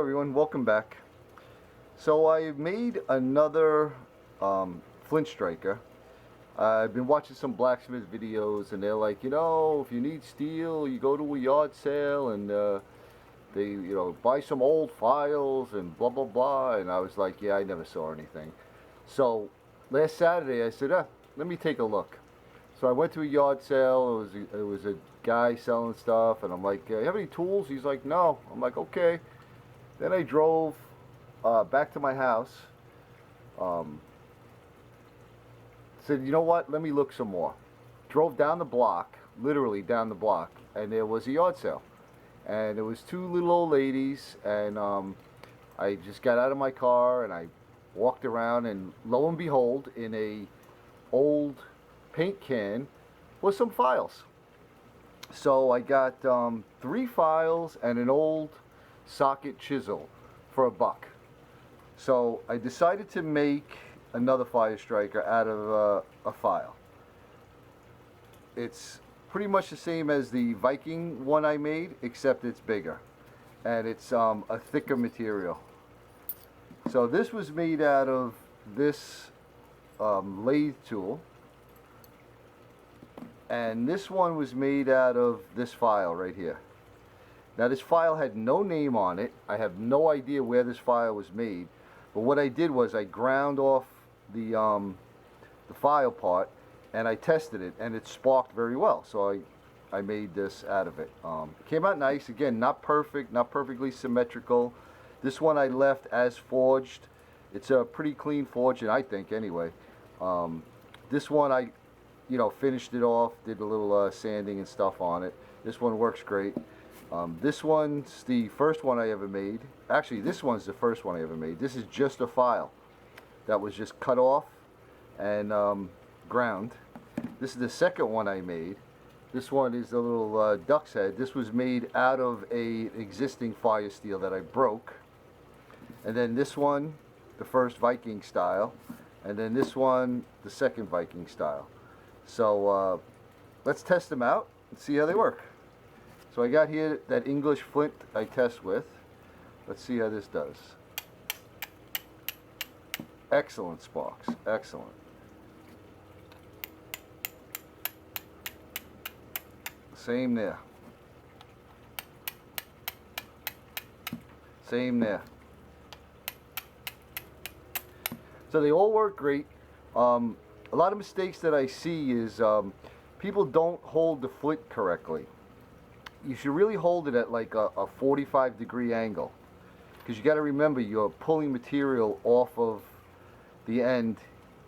everyone, welcome back. So I made another flint striker. I've been watching some blacksmith videos and they're like, if you need steel, you go to a yard sale and they, buy some old files and blah blah blah. And I was like, yeah, I never saw anything. So last Saturday I said, let me take a look. So I went to a yard sale. It was a guy selling stuff, and I'm like, you have any tools? He's like, no. I'm like, okay. Then I drove back to my house. Said, you know what? Let me look some more. Drove down the block, literally down the block, and there was a yard sale. And there was two little old ladies, and I just got out of my car and I walked around, and lo and behold, in a old paint can was some files. So I got 3 files and an old socket chisel for $1. So I decided to make another fire striker out of a file. It's pretty much the same as the Viking one I made, except it's bigger and it's a thicker material. So this was made out of this lathe tool, and this one was made out of this file right here. Now this file had no name on it. I have no idea where this file was made, but what I did was I ground off the file part and I tested it, and it sparked very well. So I made this out of it. It came out nice. Again, not perfect, not perfectly symmetrical. This one I left as forged. It's a pretty clean forging, I think, anyway. This one I finished it off, did a little sanding and stuff on it. This one works great. This one's the first one I ever made. Actually, this one's the first one I ever made. This is just a file that was just cut off and ground. This is the second one I made. This one is the little duck's head. This was made out of a existing fire steel that I broke. And then this one, the first Viking style. And then this one, the second Viking style. So let's test them out and see how they work. So I got here that English flint I test with. Let's see how this does. Excellent sparks, excellent. Same there. Same there. So they all work great. A lot of mistakes that I see is people don't hold the flint correctly. You should really hold it at like a 45-degree angle, because you got to remember you're pulling material off of the end.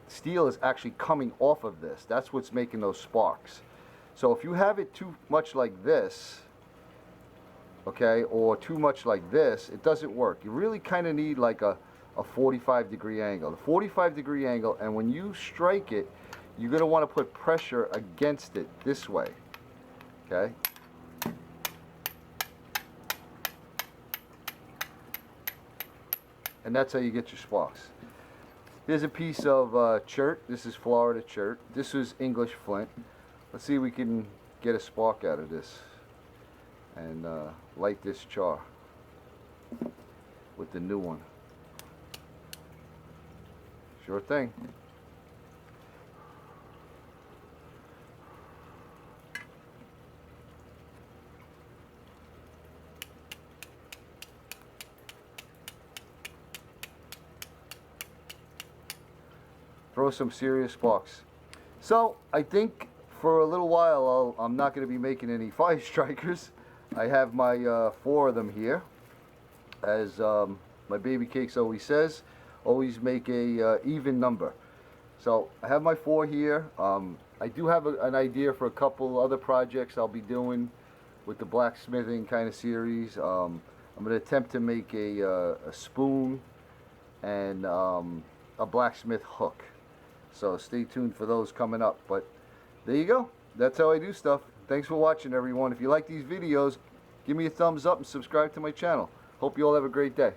Steel is actually coming off of this. That's what's making those sparks. So if you have it too much like this, okay, or too much like this, it doesn't work. You really kind of need like a 45-degree angle. The 45-degree angle, and when you strike it, you're going to want to put pressure against it this way, okay? And that's how you get your sparks. Here's a piece of chert. This is Florida chert. This is English flint. Let's see if we can get a spark out of this and light this char with the new one. Sure thing. Throw some serious sparks. So I think for a little while I'm not going to be making any fire strikers. I have my 4 of them here. As my baby cakes always says, always make a even number. So I have my 4 here. I do have an idea for a couple other projects I'll be doing with the blacksmithing kind of series. I'm going to attempt to make a spoon and a blacksmith hook. So stay tuned for those coming up. But there you go. That's how I do stuff. Thanks for watching, everyone. If you like these videos, give me a thumbs up and subscribe to my channel. Hope you all have a great day.